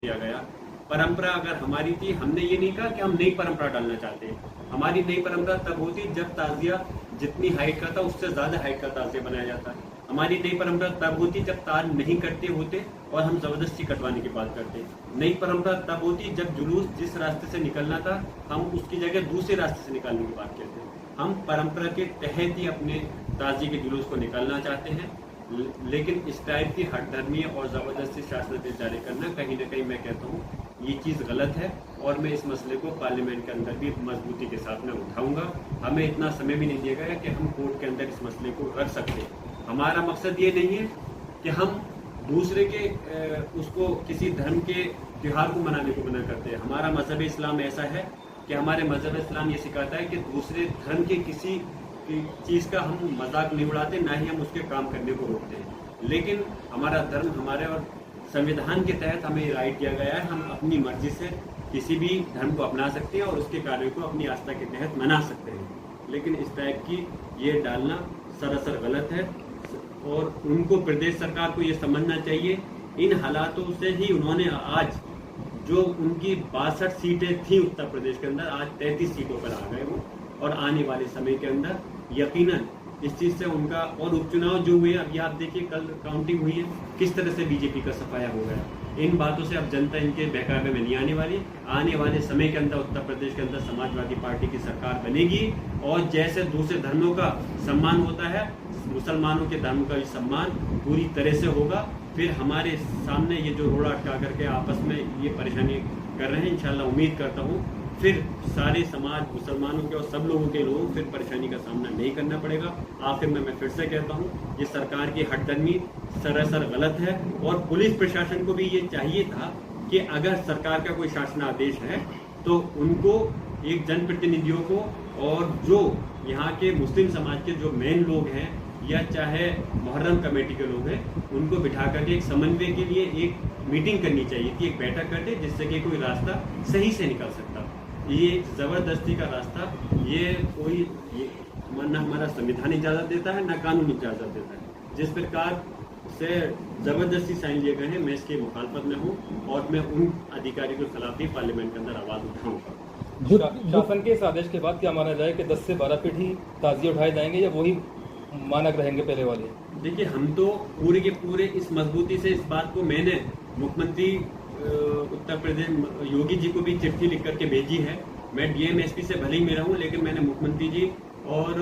किया गया। परंपरा अगर हमारी थी, हमने ये नहीं कहा कि हम नई परंपरा डालना चाहते हैं। हमारी नई परंपरा तब होती जब ताजिया जितनी हाइट का था उससे ज्यादा हाइट का ताजिया बनाया जाता है। हमारी नई परंपरा तब होती जब तार नहीं कटते होते और हम जबरदस्ती कटवाने की बात करते। नई परंपरा तब होती जब जुलूस जिस रास्ते से निकलना था हम उसकी जगह दूसरे रास्ते से निकालने की बात करते। हम परंपरा के तहत ही अपने ताजिए के जुलूस को निकालना चाहते हैं, लेकिन इस टाइप की हठधर्मी और जबरदस्ती शासनादेश जारी करना कहीं ना कहीं मैं कहता हूँ ये चीज़ गलत है और मैं इस मसले को पार्लियामेंट के अंदर भी मजबूती के साथ में उठाऊंगा। हमें इतना समय भी नहीं दिया गया कि हम कोर्ट के अंदर इस मसले को रख सकते। हमारा मकसद ये नहीं है कि हम दूसरे के उसको किसी धर्म के त्योहार को मनाने को मना करते हैं। हमारा मजहब इस्लाम ऐसा है कि हमारे मजहब इस्लाम ये सिखाता है कि दूसरे धर्म के किसी चीज़ का हम मजाक नहीं उड़ाते, ना ही हम उसके काम करने को रोकते हैं। लेकिन हमारा धर्म हमारे और संविधान के तहत हमें राइट दिया गया है, हम अपनी मर्जी से किसी भी धर्म को अपना सकते हैं और उसके कार्यों को अपनी आस्था के तहत मना सकते हैं। लेकिन इस टाइप की ये डालना सरासर गलत है और उनको प्रदेश सरकार को ये समझना चाहिए। इन हालातों से ही उन्होंने आज जो उनकी 62 सीटें थी उत्तर प्रदेश के अंदर, आज 33 सीटों पर आ गए वो, और आने वाले समय के अंदर यकीनन इस चीज से उनका, और उपचुनाव जो हुए अभी आप देखिए कल काउंटिंग हुई है, किस तरह से बीजेपी का सफाया हो गया। इन बातों से अब जनता इनके बहकावे में नहीं आने वाली। आने वाले समय के अंदर उत्तर प्रदेश के अंदर समाजवादी पार्टी की सरकार बनेगी और जैसे दूसरे धर्मों का सम्मान होता है, मुसलमानों के धर्म का भी सम्मान पूरी तरह से होगा। फिर हमारे सामने ये जो रोड़ा अटका करके आपस में ये परेशानी कर रहे हैं, इंशाल्लाह उम्मीद करता हूँ फिर सारे समाज, मुसलमानों के और सब लोगों के लोगों फिर परेशानी का सामना नहीं करना पड़ेगा। आखिर में मैं फिर से कहता हूँ ये सरकार की हठधर्मी सरासर गलत है और पुलिस प्रशासन को भी ये चाहिए था कि अगर सरकार का कोई शासनादेश है तो उनको एक जनप्रतिनिधियों को और जो यहाँ के मुस्लिम समाज के जो मेन लोग हैं या चाहे मुहर्रम कमेटी के लोग हैं उनको बिठा करके एक समन्वय के लिए एक मीटिंग करनी चाहिए थी, एक बैठक करते जिससे कि कोई रास्ता सही से निकल सकता। ये जबरदस्ती का रास्ता ये कोई न हमारा संविधान इजाजत देता है न कानून इजाजत देता है। जिस प्रकार से जबरदस्ती साइन लिए गए हैं मैं इसके मुखालफत में हूँ और मैं उन अधिकारियों के खिलाफ भी पार्लियामेंट के अंदर आवाज उठाऊंगा। शासन के इस आदेश के बाद क्या माना जाए कि 10 से 12 फीट ही ताजिए उठाए जाएंगे या वही मानक रहेंगे पहले वाले? देखिए हम तो पूरे के पूरे इस मजबूती से इस बात को मैंने मुख्यमंत्री उत्तर प्रदेश योगी जी को भी चिट्ठी लिख करके भेजी है। मैं डीएम एसपी से भले ही मेरा हूँ लेकिन मैंने मुख्यमंत्री जी और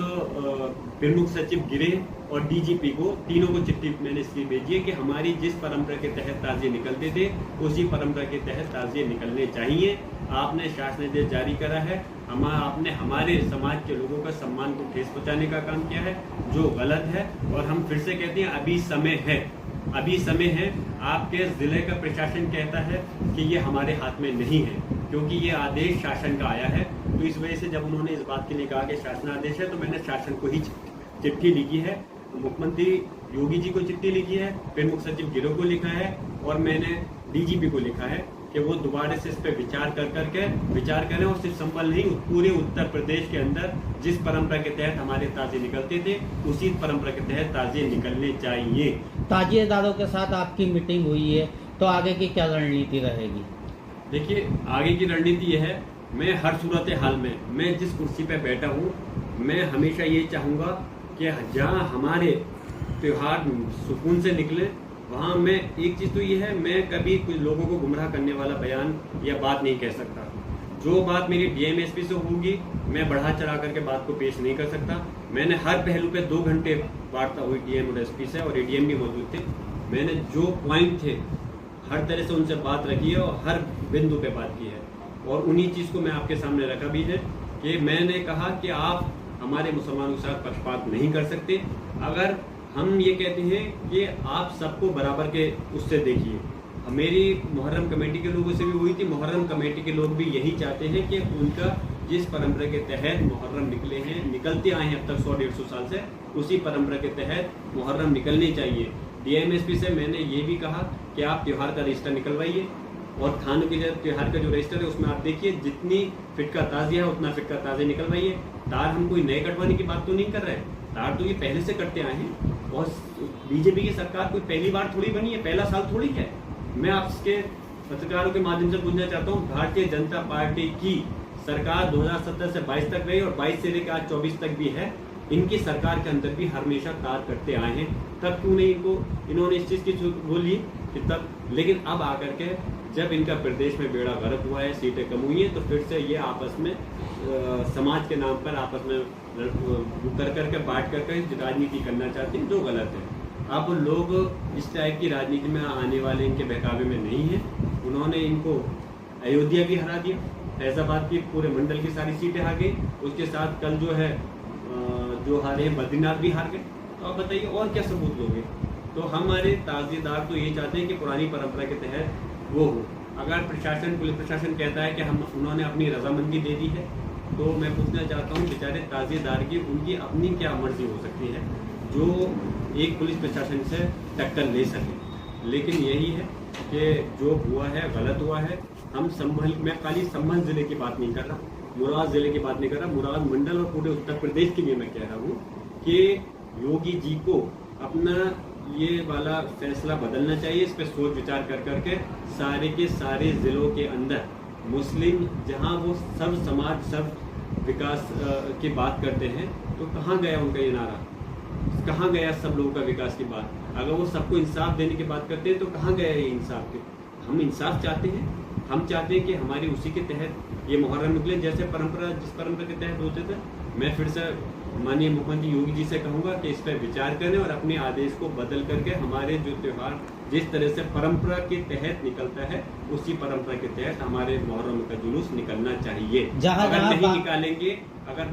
प्रमुख सचिव गृह और डीजीपी को तीनों को चिट्ठी मैंने इसलिए भेजी है कि हमारी जिस परंपरा के तहत ताजिए निकलते थे उसी परंपरा के तहत ताजिए निकलने चाहिए। आपने शासनादेश जारी करा है, आपने हमारे समाज के लोगों का सम्मान को ठेस पहुंचाने का काम किया है जो गलत है। और हम फिर से कहते हैं अभी समय है, अभी समय है। आपके जिले का प्रशासन कहता है कि ये हमारे हाथ में नहीं है क्योंकि ये आदेश शासन का आया है। तो इस वजह से जब उन्होंने इस बात के लिए कहा कि शासनादेश है तो मैंने शासन को ही चिट्ठी लिखी है, मुख्यमंत्री योगी जी को चिट्ठी लिखी है, प्रमुख सचिव गिरोह को लिखा है और मैंने डीजीपी को लिखा है कि वो दोबारा से इस पर विचार करें और सिर्फ संबल नहीं पूरे उत्तर प्रदेश के अंदर जिस परंपरा के तहत हमारे ताजिए निकलते थे उसी परंपरा के तहत ताजिए निकलने चाहिए। ताजिएदारों के साथ आपकी मीटिंग हुई है तो आगे की क्या रणनीति रहेगी? देखिए आगे की रणनीति यह है, मैं हर सूरत हाल में मैं जिस कुर्सी पर बैठा हूँ मैं हमेशा ये चाहूँगा कि जहाँ हमारे त्योहार सुकून से निकले वहाँ मैं एक चीज़ तो ये है मैं कभी कुछ लोगों को गुमराह करने वाला बयान या बात नहीं कह सकता। जो बात मेरी डीएम एसपी से होगी मैं बढ़ा चढ़ा करके बात को पेश नहीं कर सकता। मैंने हर पहलू पे 2 घंटे वार्ता हुई डीएम और एसपी से और एडीएम भी मौजूद थे। मैंने जो पॉइंट थे हर तरह से उनसे बात रखी है और हर बिंदु पे बात की है और उन्हीं चीज़ को मैं आपके सामने रखा भी है कि मैंने कहा कि आप हमारे मुसलमानों के साथ पक्षपात नहीं कर सकते। अगर हम ये कहते हैं कि आप सबको बराबर के उससे देखिए, मेरी मुहर्रम कमेटी के लोगों से भी हुई थी, मुहर्रम कमेटी के लोग भी यही चाहते हैं कि उनका जिस परंपरा के तहत मुहर्रम निकलते आए हैं अब तक 100-150 साल से उसी परंपरा के तहत मुहर्रम निकलने चाहिए। डीएमएसपी से मैंने ये भी कहा कि आप त्यौहार का रजिस्टर निकलवाइए और थानों के त्यौहार का जो रजिस्टर है उसमें आप देखिए जितनी फिट का ताजिया है उतना फिट का ताजिया निकलवाइए। तार हम कोई नए कटवाने की बात तो नहीं कर रहे हैं, तार तो ये पहले से करते आए हैं और बीजेपी की सरकार कोई पहली बार थोड़ी बनी है, पहला साल थोड़ी है। मैं आपके पत्रकारों के माध्यम से पूछना चाहता हूँ, भारतीय जनता पार्टी की सरकार 2017 से 22 तक रही और 22 से लेकर आज 24 तक भी है। इनकी सरकार के अंदर भी हमेशा कार्य करते आए हैं, तब क्यों नहीं इन्होंने इस चीज़ की बोली कि तब, लेकिन अब आकर के जब इनका प्रदेश में बेड़ा गर्क हुआ है, सीटें कम हुई हैं, तो फिर से ये आपस में समाज के नाम पर आपस में कर बांट कर राजनीति करना चाहते हैं, जो गलत है। अब लोग इस टाइप की राजनीति में आने वाले इनके बहकावे में नहीं है। उन्होंने इनको अयोध्या भी हरा दिया, फैजाबाद की पूरे मंडल की सारी सीटें हार गई, उसके साथ कल जो है जो हारे हैं बद्रीनाथ भी हार गए। तो आप बताइए और क्या सबूत लोगे? तो हमारे ताज़ेदार तो ये चाहते हैं कि पुरानी परंपरा के तहत वो हो। अगर प्रशासन, पुलिस प्रशासन कहता है कि उन्होंने अपनी रजामंदी दे दी है, तो मैं पूछना चाहता हूँ बेचारे ताज़ेदार की उनकी अपनी क्या मर्जी हो सकती है जो एक पुलिस प्रशासन से टक्कर ले सके। लेकिन यही है कि जो हुआ है गलत हुआ है। मैं खाली संभल जिले की बात नहीं कर रहा, मुराद जिले की बात नहीं कर रहा, मुराद मंडल और पूरे उत्तर प्रदेश के लिए मैं कह रहा हूँ कि योगी जी को अपना ये वाला फैसला बदलना चाहिए। इस पर सोच विचार कर करके सारे के सारे जिलों के अंदर मुस्लिम, जहाँ वो सब समाज सब विकास की बात करते हैं, तो कहाँ गया उनका ये नारा? कहाँ गया सब लोगों का विकास की बात? अगर वो सबको इंसाफ देने की बात करते हैं तो कहाँ गया ये इंसाफ के? हम इंसाफ चाहते हैं, हम चाहते हैं कि हमारी उसी के तहत ये मुहर्रम निकले जैसे परंपरा, जिस परंपरा के तहत होते थे। मैं फिर से माननीय मुख्यमंत्री योगी जी से कहूँगा कि इस पर विचार करें और अपने आदेश को बदल करके हमारे जो त्यौहार जिस तरह से परंपरा के तहत निकलता है, उसी परंपरा के तहत हमारे मुहर्रम का जुलूस निकलना चाहिए। अगर नहीं निकालेंगे, अगर